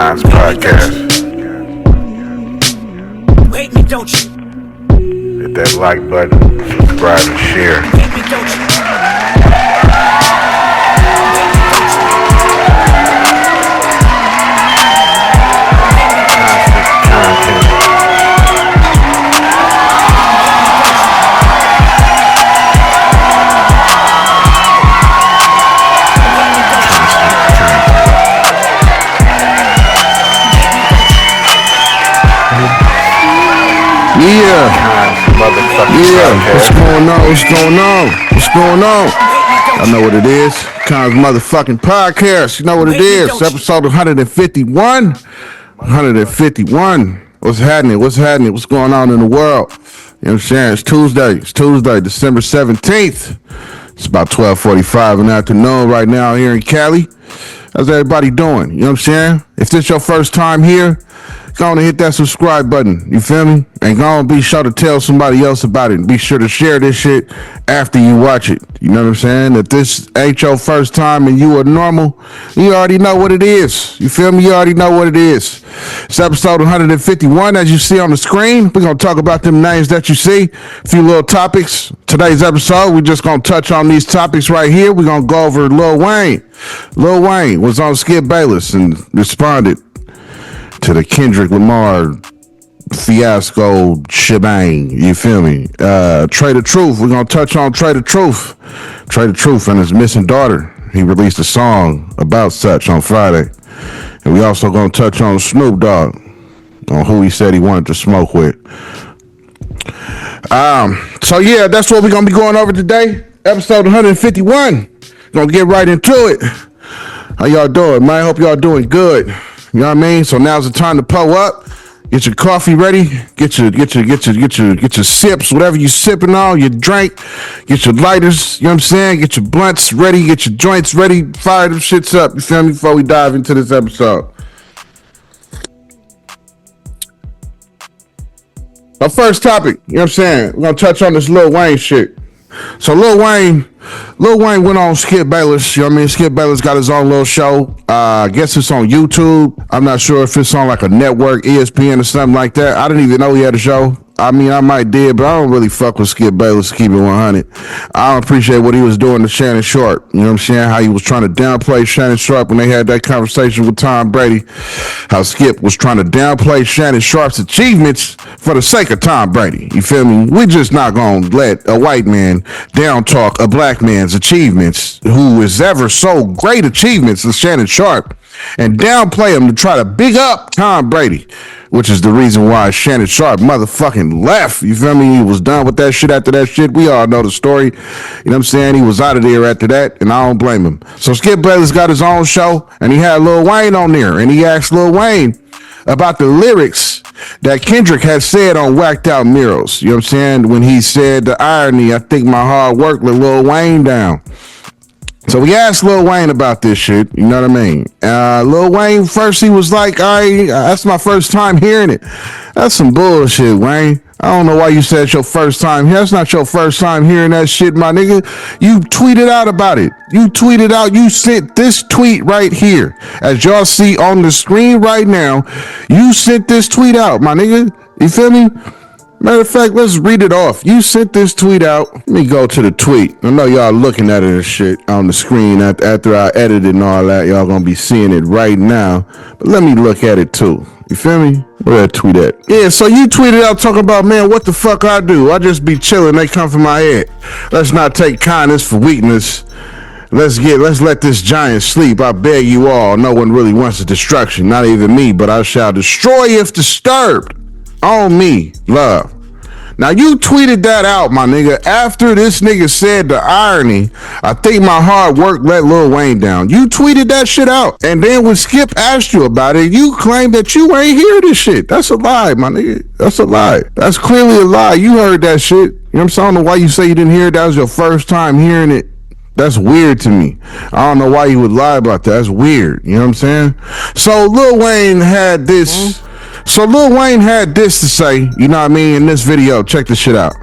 Kons podcast. Hate me, don't you? Hit that like button, subscribe and share. Hate me, don't you? What's going on? I know what it is. Kons motherfucking podcast. You know what it is. Episode 151. 151. What's happening? What's going on in the world? You know what I'm saying? It's Tuesday, December 17th. It's about 12:45 in the afternoon right now here in Cali. How's everybody doing? You know what I'm saying? If this your first time here, go on and hit that subscribe button. You feel me? And go on and be sure to tell somebody else about it. And be sure to share this shit after you watch it. You know what I'm saying? If this ain't your first time and you are normal, you already know what it is. You feel me? You already know what it is. It's episode 151, as you see on the screen. We're going to talk about them names that you see. A few little topics. Today's episode, we're just going to touch on these topics right here. We're going to go over Lil Wayne. Lil Wayne was on Skip Bayless and responded to the Kendrick Lamar fiasco shebang. You feel me? Trae the Truth. We're going to touch on Trae the Truth. Trae the Truth and his missing daughter. He released a song about such on Friday. And we also going to touch on Snoop Dogg, on who he said he wanted to smoke with. So yeah, that's what we're going to be going over today. Episode 151. Going to get right into it. How y'all doing, man? I hope y'all doing good. You know what I mean? So now's the time to pull up. Get your coffee ready. Get your sips, whatever you sipping on, your drink. Get your lighters, you know what I'm saying? Get your blunts ready. Get your joints ready. Fire them shits up, you feel me? Before we dive into this episode. Our first topic, you know what I'm saying? We're going to touch on this Lil Wayne shit. So Lil Wayne went on Skip Bayless. You know what I mean? Skip Bayless got his own little show. I guess it's on YouTube. I'm not sure if it's on like a network, ESPN or something like that. I didn't even know he had a show. I mean, I might did, but I don't really fuck with Skip Bayless, keep it 100. I don't appreciate what he was doing to Shannon Sharpe. You know what I'm saying? How he was trying to downplay Shannon Sharpe when they had that conversation with Tom Brady. How Skip was trying to downplay Shannon Sharpe's achievements for the sake of Tom Brady. You feel me? We just not going to let a white man down talk a black man's achievements, who is ever so great achievements as Shannon Sharpe, and downplay him to try to big up Tom Brady, which is the reason why Shannon Sharpe motherfucking left. You feel me? He was done with that shit after that shit. We all know the story. You know what I'm saying? He was out of there after that, and I don't blame him. So Skip Bayless got his own show, and he had Lil Wayne on there, and he asked Lil Wayne about the lyrics that Kendrick had said on Whacked Out Murals. You know what I'm saying? When he said the irony, I think my hard work let Lil Wayne down. So we asked Lil Wayne about this shit, you know what I mean? Lil Wayne, first he was like, that's my first time hearing it. That's some bullshit, Wayne. I don't know why you said it's your first time here. That's not your first time hearing that shit, my nigga. You tweeted out about it. You sent this tweet right here. As y'all see on the screen right now, you sent this tweet out, my nigga. You feel me? Matter of fact, let's read it off. You sent this tweet out. Let me go to the tweet. I know y'all looking at it and shit on the screen after I edited and all that. Y'all gonna be seeing it right now. But let me look at it too. You feel me? Where that tweet at? Yeah, so you tweeted out talking about, man, what the fuck I do? I just be chilling. They come from my head. Let's not take kindness for weakness. Let's let this giant sleep. I beg you all. No one really wants the destruction. Not even me, but I shall destroy if disturbed. On me, love. Now you tweeted that out, my nigga, after this nigga said the irony, I think my hard work let Lil Wayne down. You tweeted that shit out. And then when Skip asked you about it, you claimed that you ain't hear this shit. That's a lie, my nigga. That's a lie. That's clearly a lie. You heard that shit. You know what I'm saying? I don't know why you say you didn't hear it. That was your first time hearing it. That's weird to me. I don't know why you would lie about that. That's weird. You know what I'm saying? So Lil Wayne had this. So Lil Wayne had this to say, you know what I mean, in this video. Check this shit out.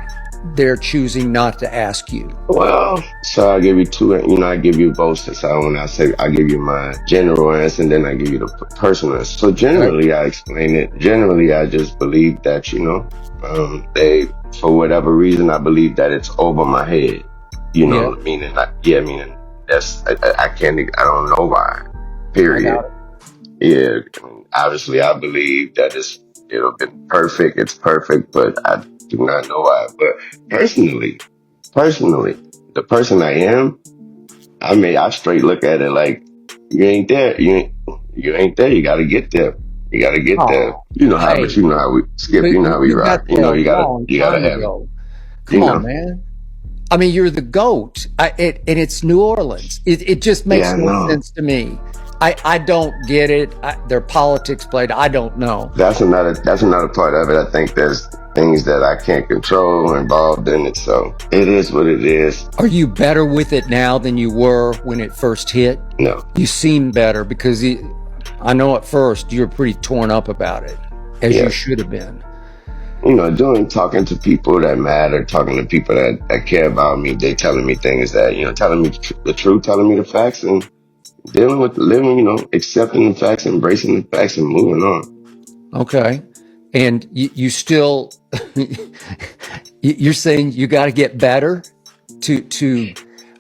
they're choosing not to ask you? Well, so I give you two, I give you both. So when I say I give you my general answer and then I give you the personal answer. So generally I explain it. Generally I just believe that, they, for whatever reason, I believe that it's over my head, meaning, I can't, I don't know why, period. Yeah. Obviously I believe that it'll be perfect. It's perfect, but I do not know why. But personally, the person I am, I straight look at it like you ain't there. You ain't there. You gotta get there. You gotta get there. You know how, Hey, but you know how we skip. but You know how we you got rock. there a You long gotta time have it. ago. Come on, man. I mean, you're the GOAT, and it's New Orleans. It just makes no sense to me. I don't get it. Their politics played. I don't know. That's another part of it. I think there's things that I can't control involved in it. So it is what it is. Are you better with it now than you were when it first hit? No. You seem better because I know at first you were pretty torn up about it, as you should have been. Talking to people that matter, talking to people that care about me, they telling me things that, telling me the truth, telling me the facts, and dealing with living, accepting the facts, embracing the facts, and moving on. Okay. And you still, you're saying you got to get better to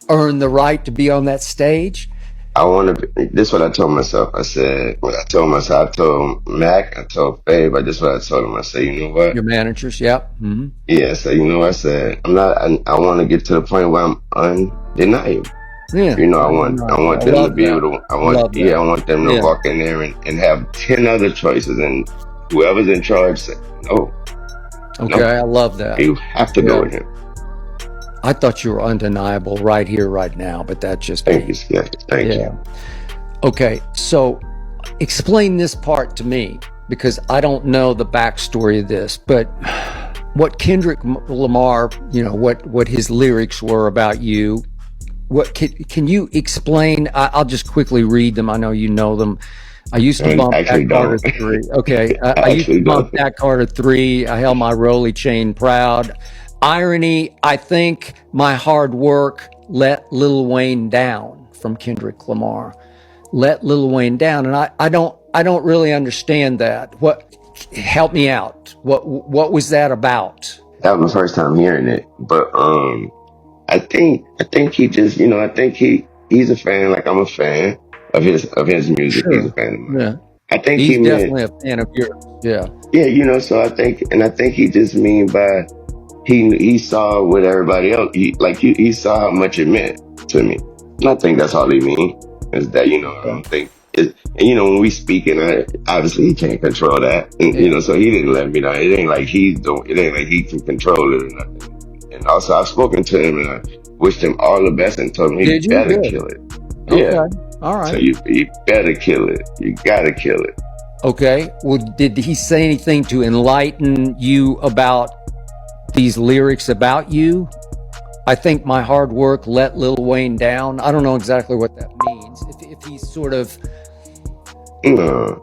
earn the right to be on that stage? I want to be, this is what I told myself. I said, what I told myself, I told Mac, I told Fabe, but this is what I told him. I said, you know what? Your managers, yeah. Mm-hmm. Yeah, so you know what I said? I want to get to the point where I'm undeniable. Yeah. I want them to be able to, I want them to walk in there and have 10 other choices, and whoever's in charge say, no. Okay, no. I love that. You have to go with him. I thought you were undeniable right here, right now, but that's just Thank you, Skip. Thank you. Okay, so explain this part to me, because I don't know the backstory of this, but what Kendrick Lamar, what his lyrics were about you. What can you explain? I'll just quickly read them. I know you know them. I used to bump that Carter 3. Okay. I used to bump that Carter 3. I held my Rolly chain proud. Irony, I think my hard work let Lil Wayne down, from Kendrick Lamar. Let Lil Wayne down. And I don't really understand that. Help me out. What was that about? That was my first time hearing it. But I think he just, I think he's a fan, like I'm a fan of his music. Sure. He's a fan of mine. Yeah. I think he's definitely a fan of yours. Yeah. Yeah, so I think he just mean by he saw what everybody else he saw how much it meant to me. And I think that's all he mean is that, I don't think it, and when we speak, and obviously he can't control that. And so he didn't let me know. It ain't like he can control it or nothing. And also I've spoken to him and I wished him all the best and told him he better kill it. Yeah. Okay. All right. So you better kill it. You gotta kill it. Okay. Well, did he say anything to enlighten you about these lyrics about you? I think my hard work let Lil Wayne down. I don't know exactly what that means. If he's sort of... No,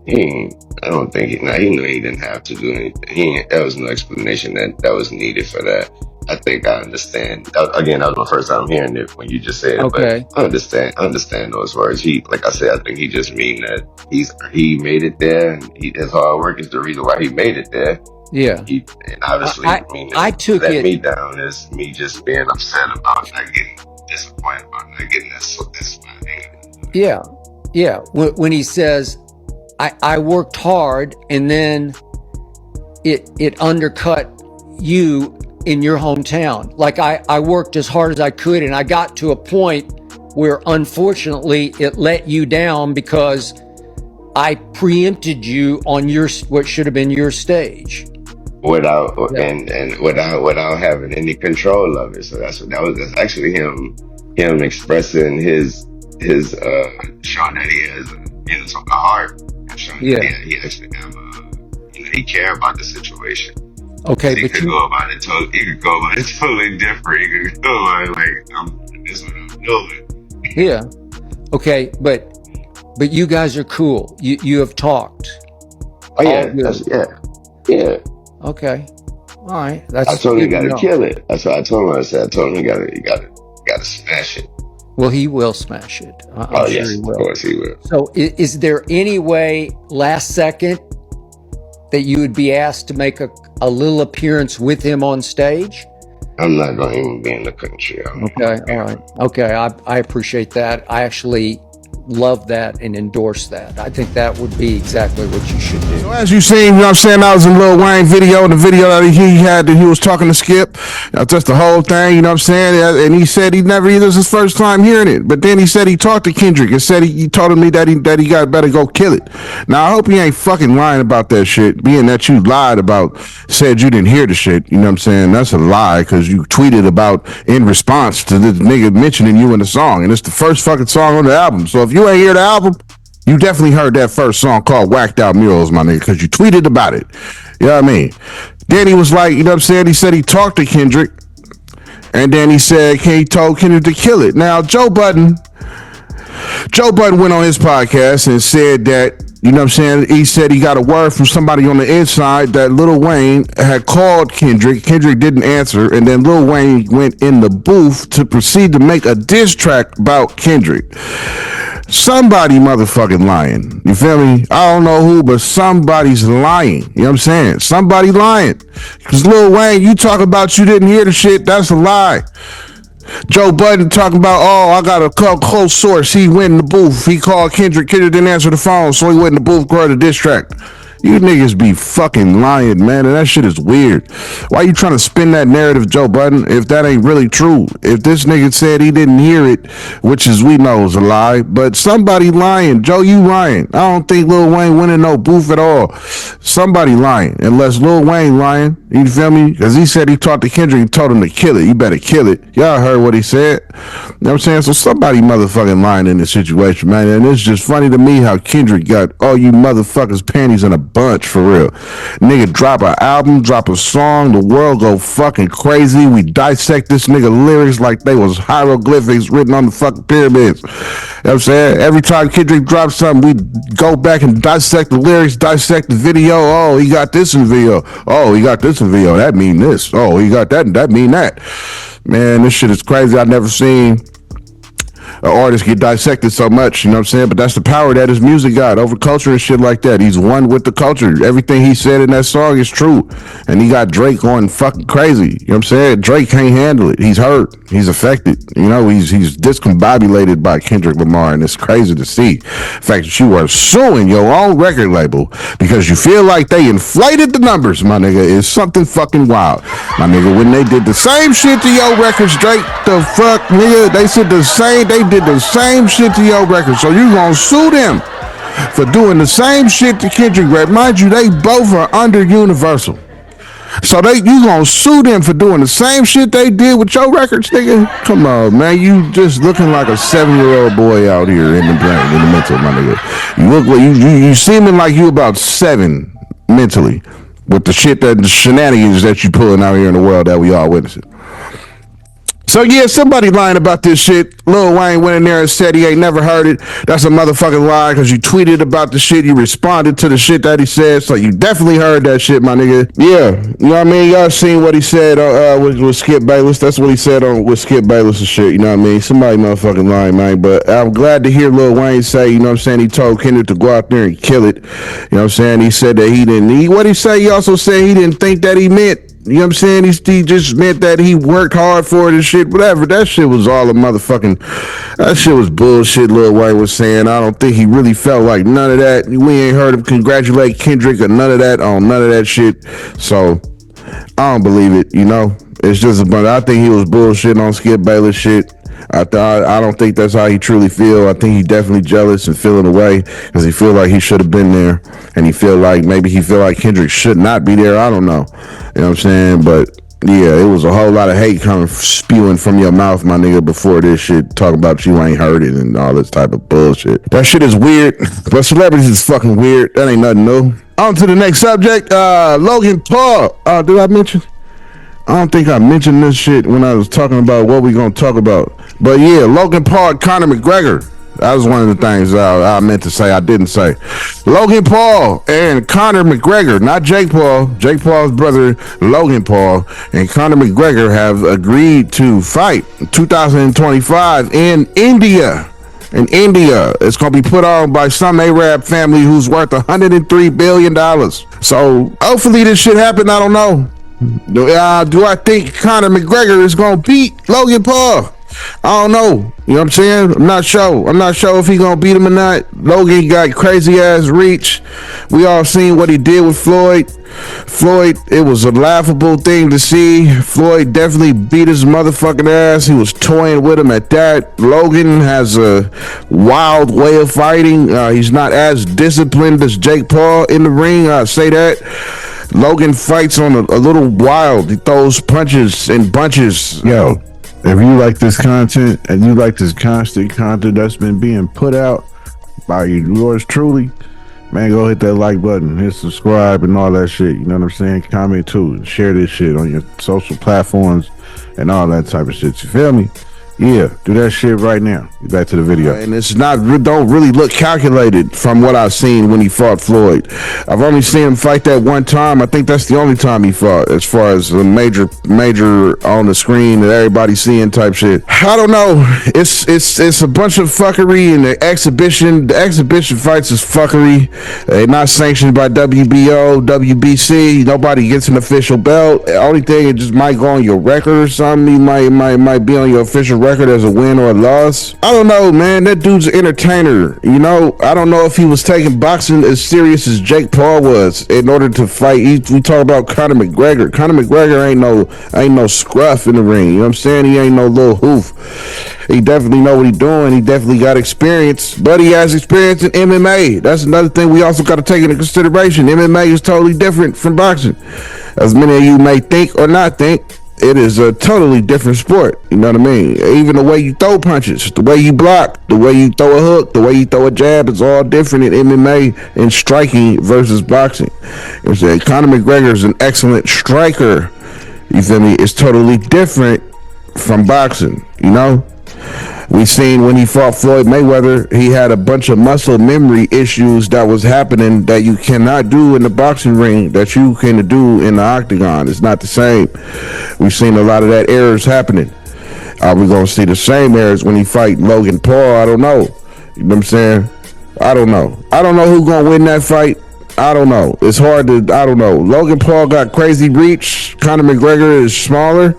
he ain't. I don't think he knew he didn't have to do anything. There was no explanation that was needed for that. I think I understand. Again, that was my first time hearing it when you just said it. Okay. But I understand those words. Like I said, I think he just mean that he made it there, and his hard work is the reason why he made it there. Yeah. And obviously, I took let it. me down is me just being upset about not getting disappointed about not getting this. Yeah. Yeah. When he says, I worked hard and then it undercut you in your hometown. Like I worked as hard as I could, and I got to a point where unfortunately it let you down because I preempted you on what should have been your stage. Without having any control of it. So that's actually him expressing his showing that he has a heart. Yeah. He actually have he care about the situation. Okay, he could go about it totally different. He could go about it this is what I'm doing. Yeah. Okay, but you guys are cool. You have talked. Oh yeah, yeah. Okay. All right, I that's told him he good to gotta know. kill it. That's what I told him. I told him he gotta smash it. Well, he will smash it. I'm Oh sure he yes, of will. course he will. So, is there any way, last second, that you would be asked to make a little appearance with him on stage? I'm not gonna even be in the country. Okay, all right. Okay, I appreciate that. I actually love that and endorse that. I think that would be exactly what you should do. So as you seen, you know what I'm saying, that was in Lil Wayne video, the video that he had that he was talking to Skip. That's just the whole thing, you know what I'm saying? And he said he never, this was his first time hearing it. But then he said he talked to Kendrick and said he told me that he got better go kill it. Now I hope he ain't fucking lying about that shit, being that you lied about, said you didn't hear the shit, you know what I'm saying? That's a lie, because you tweeted about in response to this nigga mentioning you in the song, and it's the first fucking song on the album. So if you ain't hear the album, you definitely heard that first song called Whacked Out Murals, my nigga, because you tweeted about it. You know what I mean? Then he was like, you know what I'm saying? He said he talked to Kendrick, and then he said he told Kendrick to kill it. Now, Joe Budden went on his podcast and said that, you know what I'm saying, he said he got a word from somebody on the inside that Lil Wayne had called Kendrick. Kendrick didn't answer, and then Lil Wayne went in the booth to proceed to make a diss track about Kendrick. Somebody motherfucking lying. You feel me? I don't know who, but somebody's lying. You know what I'm saying? Somebody lying. Because Lil Wayne, you talk about you didn't hear the shit, that's a lie. Joe Budden talking about, oh, I got a close source. He went in the booth. He called Kendrick. Kendrick didn't answer the phone, so he went in the booth, recorded a diss track. You niggas be fucking lying, man, and that shit is weird. Why you trying to spin that narrative, Joe Budden, if that ain't really true? If this nigga said he didn't hear it, which is we know is a lie, but somebody lying. Joe, you lying. I don't think Lil Wayne went in no booth at all. Somebody lying, unless Lil Wayne lying. You feel me? Because he said he talked to Kendrick and told him to kill it. You better kill it. Y'all heard what he said. You know what I'm saying? So somebody motherfucking lying in this situation, man. And it's just funny to me how Kendrick got all you motherfuckers panties in a bunch, for real. Nigga drop an album, drop a song, the world go fucking crazy. We dissect this nigga lyrics like they was hieroglyphics written on the fucking pyramids. You know what I'm saying? Every time Kendrick drops something, we go back and dissect the lyrics, dissect the video. Oh, he got this in video. Oh, he got this in video. That mean this. Oh, he got that. That mean that. Man, this shit is crazy. I've never seen an artist get dissected so much, you know what I'm saying? But that's the power that his music got over culture and shit like that. He's one with the culture. Everything he said in that song is true. And he got Drake going fucking crazy. You know what I'm saying? Drake can't handle it. He's hurt. He's affected. You know, he's discombobulated by Kendrick Lamar, and it's crazy to see. The fact that you are suing your own record label because you feel like they inflated the numbers, my nigga, is something fucking wild. My nigga, when they did the same shit to your records, Drake, the fuck, nigga, they said they did the same shit to your record, so you gonna sue them for doing the same shit to Kendrick, right? Mind you, they both are under Universal, so you gonna sue them for doing the same shit they did with your records, nigga? Come on, man, you just looking like a 7-year-old boy out here in the brain, in the mental, my nigga. You look like you seeming like you about 7 mentally with the shit that the shenanigans that you pulling out here in the world that we all witnessing. So yeah, somebody lying about this shit. Lil Wayne went in there and said he ain't never heard it. That's a motherfucking lie, because you tweeted about the shit. You responded to the shit that he said. So you definitely heard that shit, my nigga. Yeah, you know what I mean? Y'all seen what he said with Skip Bayless. That's what he said with Skip Bayless and shit, you know what I mean? Somebody motherfucking lying, man. But I'm glad to hear Lil Wayne say, you know what I'm saying, he told Kendrick to go out there and kill it. You know what I'm saying? He said that he didn't. What he say? He also said he didn't think that he meant. You know what I'm saying? He just meant that he worked hard for it and shit, whatever. That shit was all a motherfucking, that shit was bullshit, Lil Wayne was saying. I don't think he really felt like none of that. We ain't heard him congratulate Kendrick or none of that on none of that shit. So, I don't believe it, you know? It's just a bunch. I think he was bullshitting on Skip Bayless shit. I don't think that's how he truly feel. I think he definitely jealous and feeling away because he feel like he should have been there, and he feel like Kendrick should not be there. I don't know. You know what I'm saying? But yeah, it was a whole lot of hate coming spewing from your mouth, my nigga, before this shit. Talking about you ain't heard it and all this type of bullshit. That shit is weird, but celebrities is fucking weird. That ain't nothing new. On to the next subject. Logan Paul. Did I mention? I don't think I mentioned this shit when I was talking about what we gonna talk about. But yeah, Logan Paul, Conor McGregor. That was one of the things I meant to say. I didn't say. Logan Paul and Conor McGregor, not Jake Paul. Jake Paul's brother, Logan Paul, and Conor McGregor have agreed to fight 2025 in India. In India, it's going to be put on by some Arab family who's worth $103 billion. So hopefully this shit happen. I don't know. Do I think Conor McGregor is going to beat Logan Paul? I don't know. You know what I'm saying? I'm not sure if he gonna beat him or not. Logan got crazy ass reach. We all seen what he did with Floyd. Floyd, it was a laughable thing to see. Floyd definitely beat his motherfucking ass. He was toying with him at that. Logan has a wild way of fighting. He's not as disciplined as Jake Paul in the ring. I say that. Logan fights on a little wild. He throws punches in bunches. Yo, if you like this content and you like this constant content that's been being put out by yours truly, man, go hit that like button, hit subscribe and all that shit. You know what I'm saying? Comment too. Share this shit on your social platforms and all that type of shit. You feel me? Yeah, do that shit right now. Get back to the video. And it's don't really look calculated from what I've seen when he fought Floyd. I've only seen him fight that one time. I think that's the only time he fought, as far as a major on the screen that everybody's seeing type shit. I don't know. It's a bunch of fuckery, and the exhibition fights is fuckery. They're not sanctioned by WBO, WBC. Nobody gets an official belt. The only thing, it just might go on your record or something. He might be on your official record as a win or a loss. I don't know, man. That dude's an entertainer. You know, I don't know if he was taking boxing as serious as Jake Paul was in order to fight. We talk about Conor McGregor. Conor McGregor ain't no scruff in the ring. You know what I'm saying? He ain't no little hoof. He definitely know what he's doing. He definitely got experience, but he has experience in MMA. That's another thing we also got to take into consideration. MMA is totally different from boxing. As many of you may think or not think, it is a totally different sport. You know what I mean? Even the way you throw punches, the way you block, the way you throw a hook, the way you throw a jab, it's all different in MMA and striking versus boxing. You know, Conor McGregor is an excellent striker. You feel me? It's totally different from boxing, you know? We seen when he fought Floyd Mayweather, he had a bunch of muscle memory issues that was happening that you cannot do in the boxing ring that you can do in the octagon. It's not the same. We've seen a lot of that errors happening. Are we going to see the same errors when he fight Logan Paul? I don't know. You know what I'm saying? I don't know. I don't know who's going to win that fight. I don't know. It's hard to, I don't know. Logan Paul got crazy reach. Conor McGregor is smaller.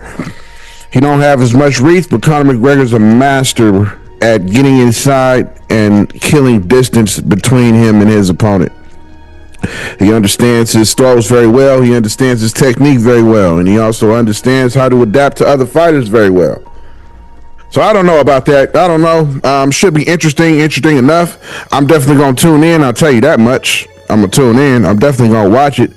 He don't have as much reach, but Conor McGregor's a master at getting inside and killing distance between him and his opponent. He understands his throws very well. He understands his technique very well. And he also understands how to adapt to other fighters very well. So I don't know about that. I don't know. Should be interesting enough. I'm definitely going to tune in. I'll tell you that much. I'm going to tune in. I'm definitely going to watch it.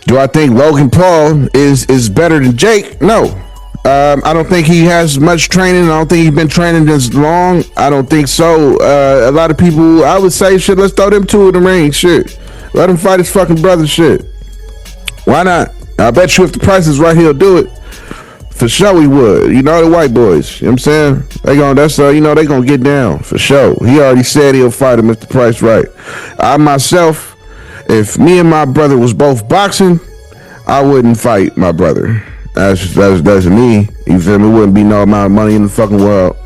Do I think Logan Paul is better than Jake? No. I don't think he has much training. I don't think he's been training this long. I don't think so. A lot of people, I would say, shit, let's throw them two in the ring. Shit. Let him fight his fucking brother. Shit. Why not? I bet you if the price is right, he'll do it. For sure he would. You know, the white boys. You know what I'm saying? They gonna get down. For sure. He already said he'll fight him if the price right. I myself, if me and my brother was both boxing, I wouldn't fight my brother. That's me. You feel me? Wouldn't be no amount of money in the fucking world.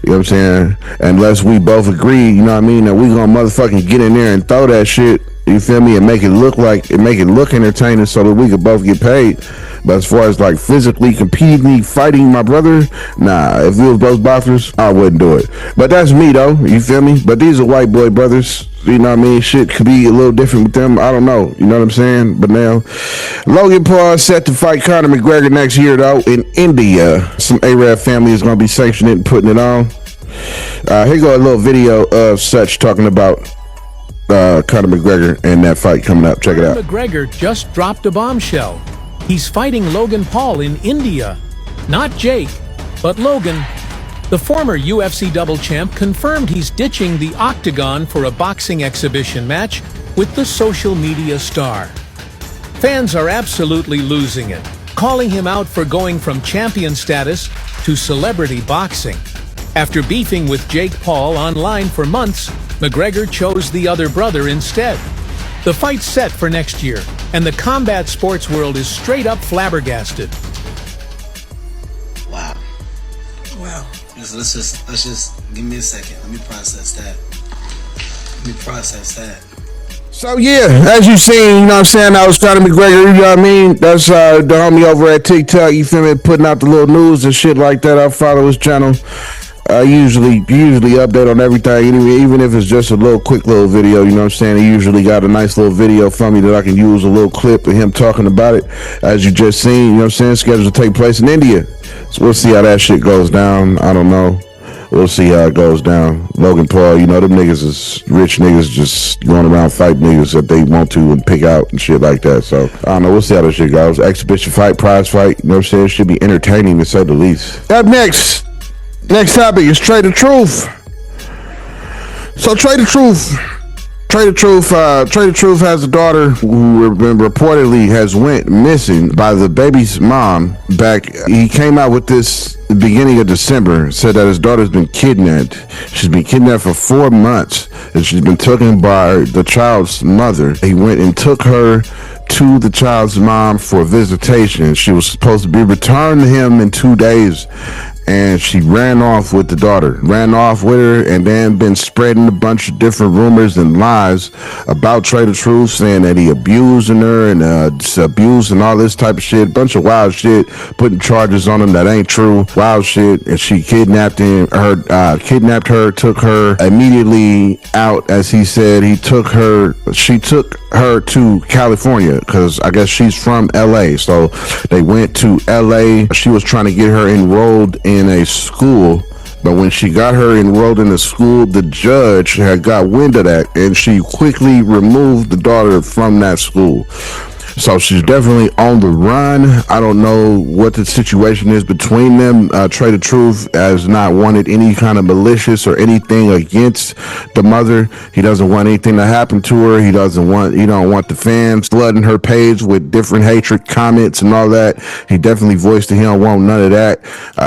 You know what I'm saying? Unless we both agree, you know what I mean, that we gonna motherfucking get in there and throw that shit. You feel me? And make it look entertaining so that we could both get paid. But as far as like physically competing, fighting my brother, nah. If we was both boxers, I wouldn't do it. But that's me though. You feel me? But these are white boy brothers. You know what I mean? Shit could be a little different with them. I don't know. You know what I'm saying? But now, Logan Paul is set to fight Conor McGregor next year, though, in India. Some Arab family is going to be sanctioning it and putting it on. Here go a little video of such talking about Conor McGregor and that fight coming up. Check it out. McGregor just dropped a bombshell. He's fighting Logan Paul in India. Not Jake, but Logan. The former UFC double champ confirmed he's ditching the octagon for a boxing exhibition match with the social media star. Fans are absolutely losing it, calling him out for going from champion status to celebrity boxing. After beefing with Jake Paul online for months, McGregor chose the other brother instead. The fight's set for next year, and the combat sports world is straight up flabbergasted. Wow. Let's just give me a second. Let me process that. So yeah, as you seen, you know what I'm saying, that was Conor McGregor, you know what I mean? That's the homie over at TikTok, you feel me, putting out the little news and shit like that. I follow his channel. Usually update on everything, even if it's just a quick little video, you know what I'm saying? He usually got a nice little video for me that I can use, a little clip of him talking about it. As you just seen, you know what I'm saying, scheduled to take place in India. So we'll see how that shit goes down. I don't know. We'll see how it goes down. Logan Paul, you know, them niggas is rich niggas just going around fight niggas that they want to and pick out and shit like that. So, I don't know. We'll see how that shit goes. Exhibition fight, prize fight, you know what I'm saying? It should be entertaining to say the least. Up next topic is Trae the Truth. So, Trae the Truth has a daughter who reportedly has went missing by the baby's mom back. He came out with this the beginning of December, said that his daughter's been kidnapped. She's been kidnapped for 4 months and she's been taken by the child's mother. He went and took her to the child's mom for visitation. She was supposed to be returned to him in 2 days. And she ran off with the daughter, and then been spreading a bunch of different rumors and lies about Trae the Truth, saying that he abusing her and abuse and all this type of shit, bunch of wild shit, putting charges on him that ain't true, wild shit. And she kidnapped her, took her immediately out, as he said. She took her to California because I guess she's from LA, so they went to LA. She was trying to get her enrolled in a school, but when she got her enrolled in a school, the judge had got wind of that and she quickly removed the daughter from that school. So she's definitely on the run. I don't know what the situation is between them. Trae the Truth has not wanted any kind of malicious or anything against the mother. He doesn't want anything to happen to her. He don't want the fans flooding her page with different hatred comments and all that. He definitely voiced that he don't want none of that.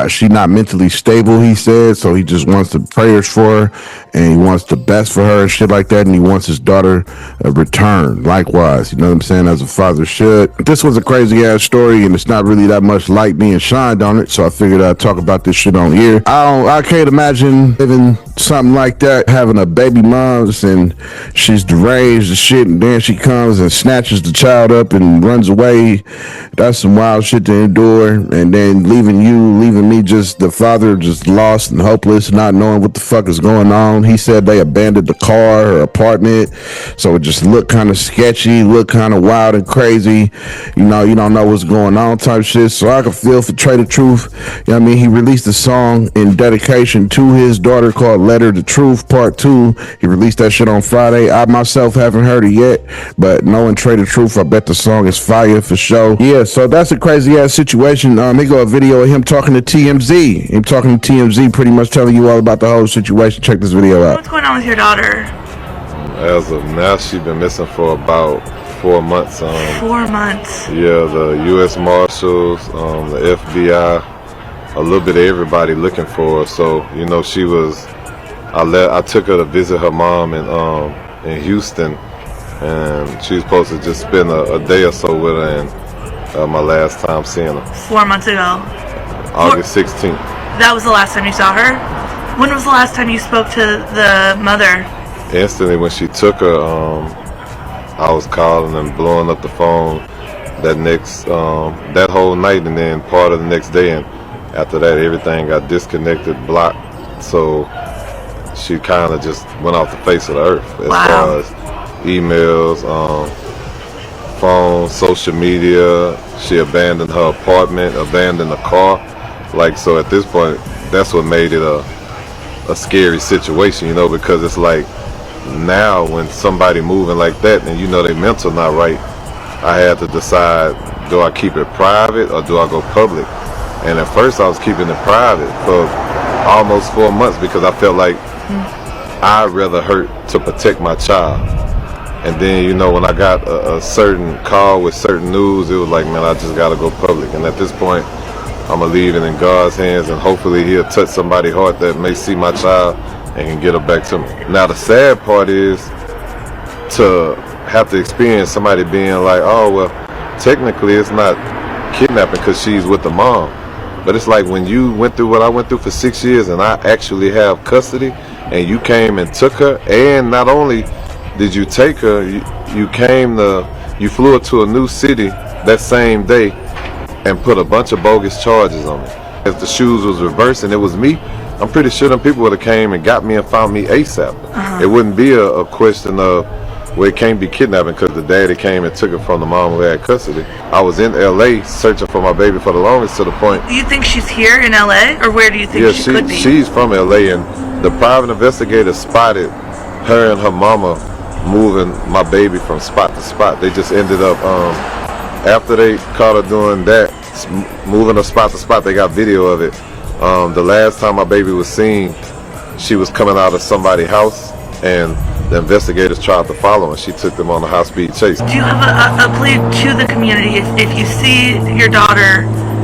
She's not mentally stable, he said, so he just wants the prayers for her and he wants the best for her and shit like that, and he wants his daughter returned likewise, you know what I'm saying, as a father should. This was a crazy ass story and it's not really that much light being shined on it, so I figured I'd talk about this shit on here. I can't imagine living something like that, having a baby mom and she's deranged and shit, and then she comes and snatches the child up and runs away. That's some wild shit to endure, and then leaving me, just the father, just lost and hopeless, not knowing what the fuck is going on. He said they abandoned the car, her apartment, so it just looked kind of sketchy, looked kind of wild and crazy. You know, you don't know what's going on type shit. So I can feel for Trae the Truth. You know what I mean? He released a song in dedication to his daughter called Letter to Truth Part 2. He released that shit on Friday. I myself haven't heard it yet, but knowing Trae the Truth, I bet the song is fire for sure. Yeah, so that's a crazy ass situation. They got a video of him talking to TMZ. Pretty much telling you all about the whole situation. Check this video out. What's going on with your daughter? As of now, she's been missing for about 4 months. 4 months. Yeah, the U.S. Marshals, the FBI, a little bit of everybody looking for her. So, you know, I took her to visit her mom in Houston, and she was supposed to just spend a day or so with her, and my last time seeing her. 4 months ago. August 16th. That was the last time you saw her? When was the last time you spoke to the mother? Instantly when she took her, I was calling and blowing up the phone that whole night, and then part of the next day, and after that everything got disconnected, blocked, so she kind of just went off the face of the earth as far as emails, phone, social media. She abandoned her apartment, abandoned the car, so at this point that's what made it a scary situation, you know, because it's like now when somebody moving like that and you know they mental not right, I had to decide, do I keep it private or do I go public? And at first I was keeping it private for almost 4 months because I felt like I'd rather hurt to protect my child. And then, you know, when I got a certain call with certain news, it was like, man, I just gotta go public. And at this point, I'm gonna leave it in God's hands, and hopefully He'll touch somebody's heart that may see my child and can get her back to me. Now the sad part is to have to experience somebody being like, oh well, technically it's not kidnapping because she's with the mom. But it's like when you went through what I went through for 6 years and I actually have custody, and you came and took her, and not only did you take her, you flew her to a new city that same day and put a bunch of bogus charges on me. If the shoes was reversed and it was me, I'm pretty sure them people would have came and got me and found me ASAP. It wouldn't be a question of, well, it can't be kidnapping because the daddy came and took it from the mom who had custody. I was in LA searching for my baby for the longest, to the point. Do you think she's here in LA, or where do you think she could be? She's from LA, and the private investigator spotted her and her mama moving my baby from spot to spot. They just ended up, after they caught her doing that, moving her spot to spot, they got video of it. The last time my baby was seen, she was coming out of somebody's house, and the investigators tried to follow, and she took them on a high-speed chase. Do you have a plea to the community? If you see your daughter,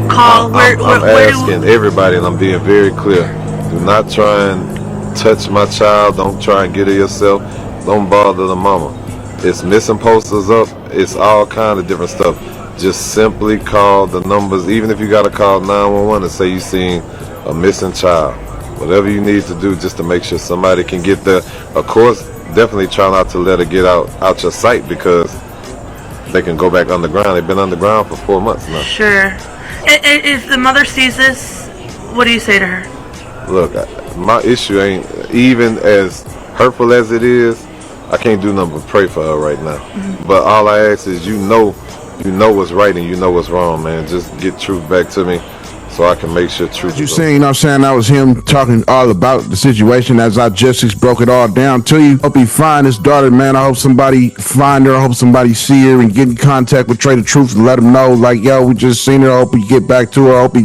call. I'm asking everybody, and I'm being very clear. Do not try and touch my child. Don't try and get her yourself. Don't bother the mama. It's missing posters up. It's all kind of different stuff. Just simply call the numbers, even if you got to call 911 and say you seen a missing child. Whatever you need to do just to make sure somebody can get there. Of course, definitely try not to let her get out your sight, because they can go back underground. They've been underground for 4 months now. Sure. If the mother sees this, what do you say to her? Look, my issue ain't, even as hurtful as it is, I can't do nothing but pray for her right now. But all I ask is, you know what's right and you know what's wrong, man. Just get truth back to me, so I can make sure truth. You saying, you know what I'm saying, that was him talking all about the situation as I just broke it all down to you. Hope he find his daughter, man. I hope somebody find her. I hope somebody see her and get in contact with Trae the Truth and let him know, like, yo, we just seen her. I hope we get back to her. I hope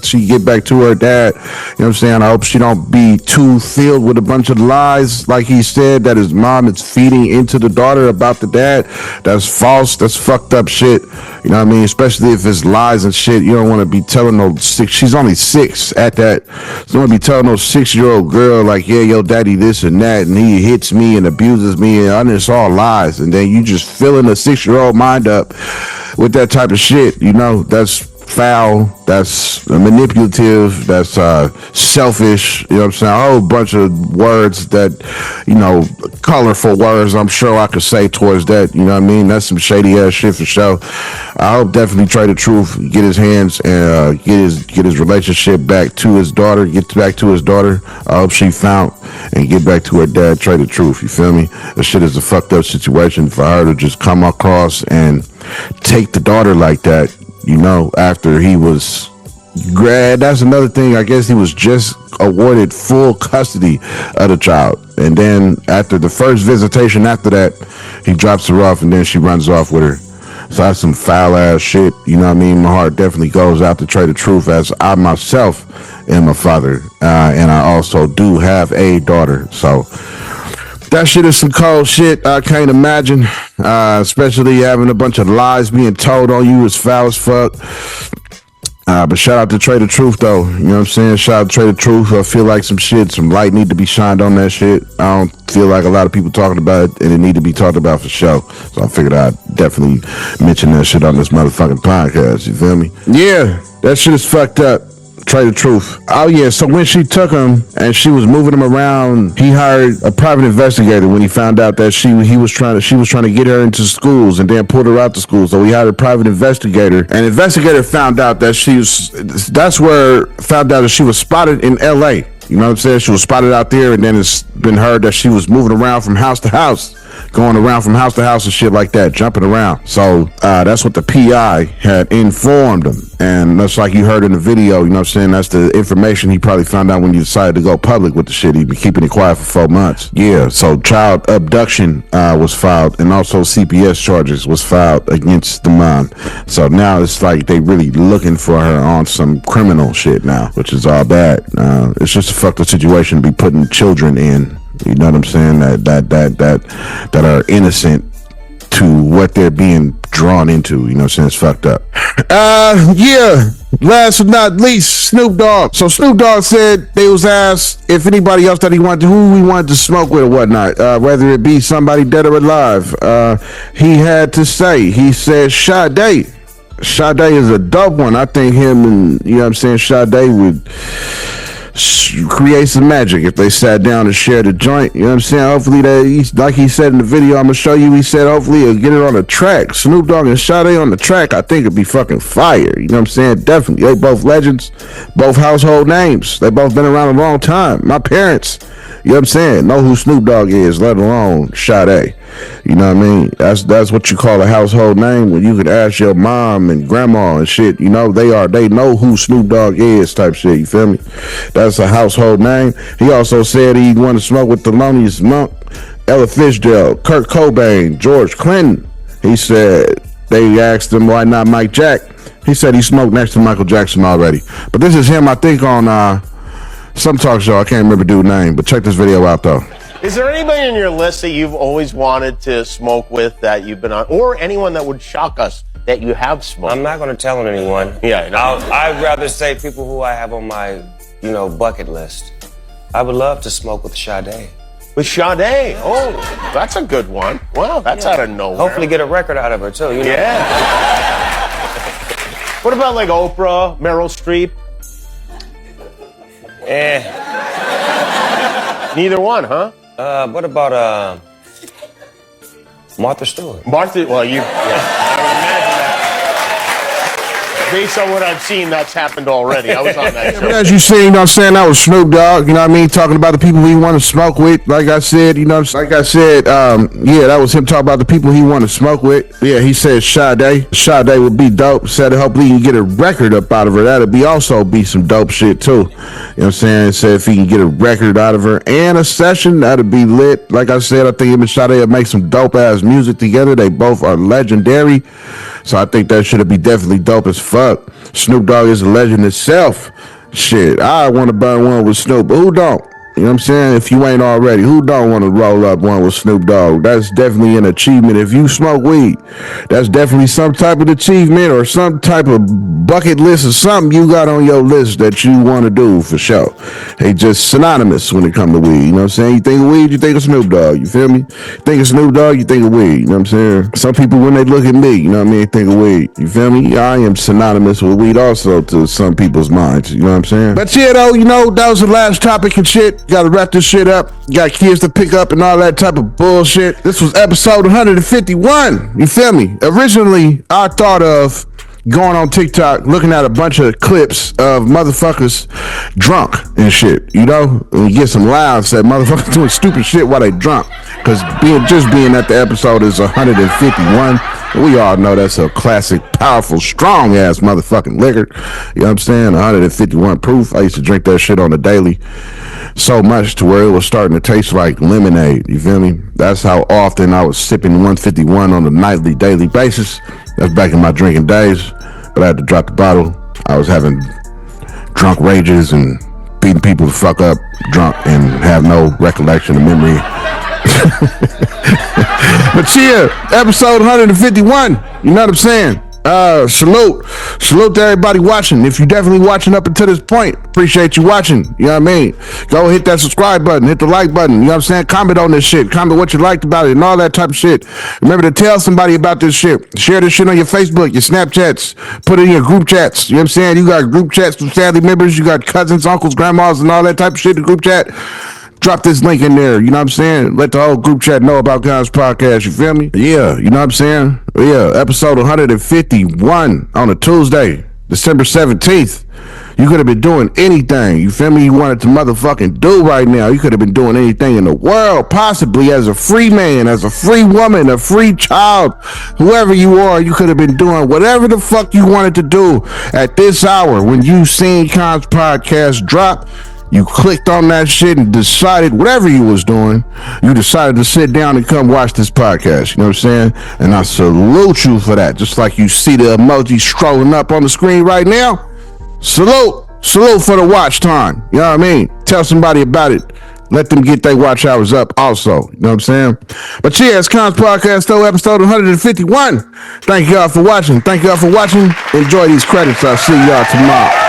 she get back to her dad. You know what I'm saying? I hope she don't be too filled with a bunch of lies, like he said, that his mom is feeding into the daughter about the dad. That's false. That's fucked up shit. You know what I mean? Especially if it's lies and shit. You don't want to be telling no she's only 6 at that. So don't be telling no 6-year-old girl, like, yeah, yo, daddy this and that, and he hits me and abuses me, and it's all lies. And then you just filling a 6-year-old mind up with that type of shit. You know, that's foul, that's manipulative, that's selfish, you know what I'm saying? A whole bunch of words that, you know, colorful words I'm sure I could say towards that, you know what I mean? That's some shady ass shit for sure. I hope definitely Trae the Truth get his hands and get his relationship back to his daughter, get back to his daughter. I hope she found and get back to her dad, Trae the Truth, you feel me? That shit is a fucked up situation for her to just come across and take the daughter like that. You know, after he was grad, that's another thing. I guess he was just awarded full custody of the child. And then after the first visitation after that, he drops her off and then she runs off with her. So that's some foul ass shit. You know what I mean? My heart definitely goes out to Trae the Truth, as I myself am a father. And I also do have a daughter. So that shit is some cold shit. I can't imagine, especially having a bunch of lies being told on you is foul as fuck. But shout out to Trae the Truth, though. You know what I'm saying? Shout out to Trae the Truth. I feel like some light need to be shined on that shit. I don't feel like a lot of people talking about it, and it need to be talked about for sure. So I figured I'd definitely mention that shit on this motherfucking podcast. You feel me? Yeah, that shit is fucked up. Trae the Truth. Oh yeah, so when she took him and she was moving him around, he hired a private investigator when he found out that she was trying to get her into schools and then pulled her out to school. So he hired a private investigator, and the investigator found out that she was spotted in LA. You know what I'm saying? She was spotted out there, and then it's been heard that she was moving around from house to house, going around from house to house and shit like that, jumping around. So that's what the PI had informed him. And that's like you heard in the video, you know what I'm saying? That's the information he probably found out when he decided to go public with the shit. He'd been keeping it quiet for 4 months. Yeah, so child abduction was filed, and also CPS charges was filed against the mom. So now it's like they really looking for her on some criminal shit now, which is all bad. It's just a fucked up situation to be putting children in. You know what I'm saying? That are innocent to what they're being drawn into. You know what I'm saying? It's fucked up. Yeah. Last but not least, Snoop Dogg. So Snoop Dogg said they was asked if anybody else that who he wanted to smoke with or whatnot, whether it be somebody dead or alive. He had to say, he said Sade. Sade is a dope one. I think him and, you know what I'm saying, Sade would create some magic if they sat down and shared a joint. You know what I'm saying? Hopefully like he said in the video I'm gonna show you, he said hopefully he'll get it on the track. Snoop Dogg and Sade on the track, I think it'd be fucking fire. You know what I'm saying? Definitely. They both legends, both household names. They both been around a long time. My parents, you know what I'm saying, know who Snoop Dogg is, let alone Sade. You know what I mean? That's what you call a household name, when you could ask your mom and grandma and shit, you know, they know who Snoop Dogg is type shit, you feel me? That's a household name. He also said he wanted to smoke with Thelonious Monk, Ella Fitzgerald, Kurt Cobain, George Clinton. He said they asked him why not Mike Jack. He said he smoked next to Michael Jackson already. But this is him, I think, on some talk show. I can't remember dude's name, but check this video out though. Is there anybody in your list that you've always wanted to smoke with that you've been on, or anyone that would shock us that you have smoked? I'm not going to tell on anyone. Yeah, no. I'd rather say people who I have on my, bucket list. I would love to smoke with Sade. With Sade? Oh, that's a good one. Wow, that's out of nowhere. Hopefully get a record out of her too. You know? Yeah. What about like Oprah, Meryl Streep? Neither one, huh? What about Martha Stewart? Martha, well, I would imagine that. Based on what I've seen, that's happened already. I was on that show. As you see, you know what I'm saying, that was Snoop Dogg, you know what I mean, talking about the people he want to smoke with. Like I said, yeah, that was him talking about the people he want to smoke with. Yeah, he said Sade. Sade would be dope. Said hopefully he can get a record up out of her. That'd be some dope shit too. You know what I'm saying? Said if he can get a record out of her and a session, that'd be lit. Like I said, I think him and Sade would make some dope ass music together. They both are legendary. So I think that should be definitely dope as fuck. Snoop Dogg is a legend itself. Shit, I want to burn one with Snoop, but who don't? You know what I'm saying? If you ain't already, who don't want to roll up one with Snoop Dogg? That's definitely an achievement. If you smoke weed, that's definitely some type of achievement or some type of bucket list or something you got on your list that you want to do for sure. They just synonymous when it comes to weed. You know what I'm saying? You think of weed, you think of Snoop Dogg. You feel me? Think of Snoop Dogg, you think of weed. You know what I'm saying? Some people, when they look at me, you know what I mean, think of weed. You feel me? I am synonymous with weed also to some people's minds. You know what I'm saying? But yeah, though, that was the last topic and shit. Gotta wrap this shit up. Got kids to pick up and all that type of bullshit. This was episode 151. You feel me? Originally, I thought of going on TikTok, looking at a bunch of clips of motherfuckers drunk and shit, and you get some laughs at motherfuckers doing stupid shit while they drunk. Because being at the episode is 151. We all know that's a classic, powerful, strong ass motherfucking liquor. You know what I'm saying? 151 proof. I used to drink that shit on the daily so much to where it was starting to taste like lemonade. You feel me? That's how often I was sipping 151 on a nightly, daily basis. That's back in my drinking days. But I had to drop the bottle. I was having drunk rages and beating people the fuck up drunk and have no recollection or memory. But yeah, episode 151. You know what I'm saying? Salute to everybody watching. If you're definitely watching up until this point, appreciate you watching. You know what I mean? Go hit that subscribe button, hit the like button. You know what I'm saying? Comment on this shit. Comment what you liked about it and all that type of shit. Remember to tell somebody about this shit. Share this shit on your Facebook, your Snapchats. Put it in your group chats. You know what I'm saying? You got group chats with family members. You got cousins, uncles, grandmas, and all that type of shit in the group chat. Drop this link in there, you know what I'm saying? Let the whole group chat know about Kons Podcast, you feel me? Yeah, you know what I'm saying? Yeah, episode 151 on a Tuesday, December 17th. You could have been doing anything, you feel me? You wanted to motherfucking do right now. You could have been doing anything in the world, possibly as a free man, as a free woman, a free child, whoever you are, you could have been doing whatever the fuck you wanted to do at this hour when you seen Kons Podcast drop. You clicked on that shit and decided whatever you was doing, you decided to sit down and come watch this podcast. You know what I'm saying? And I salute you for that. Just like you see the emoji scrolling up on the screen right now. Salute for the watch time. You know what I mean? Tell somebody about it. let them get their watch hours up also. You know what I'm saying? But yeah, it's Kons Podcast, though, episode 151. Thank y'all for watching. Thank y'all for watching. Enjoy these credits. I'll see y'all tomorrow.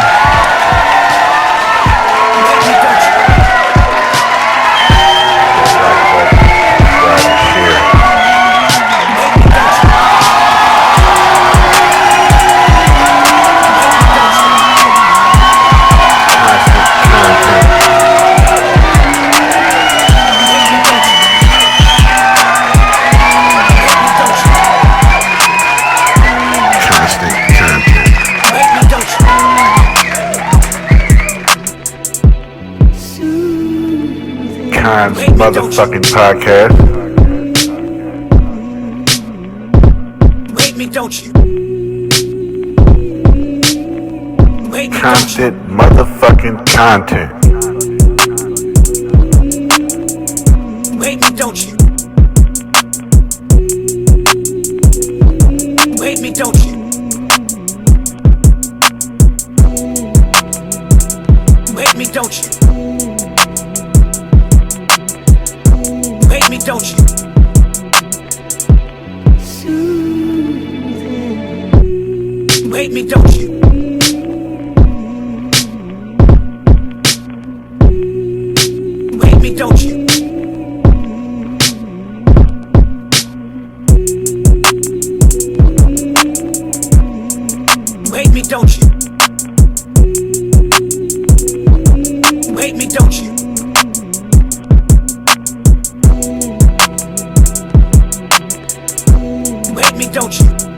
Kons motherfucking podcast. Wake me, don't you? Wake me, Constant motherfucking content. Wake me, don't you? Wake me, don't you? Wake me, don't you? Wake me, don't you? Wake me, don't you? Wake me, don't you? Wake me, don't you? Wake me, don't you? Wake me, don't you?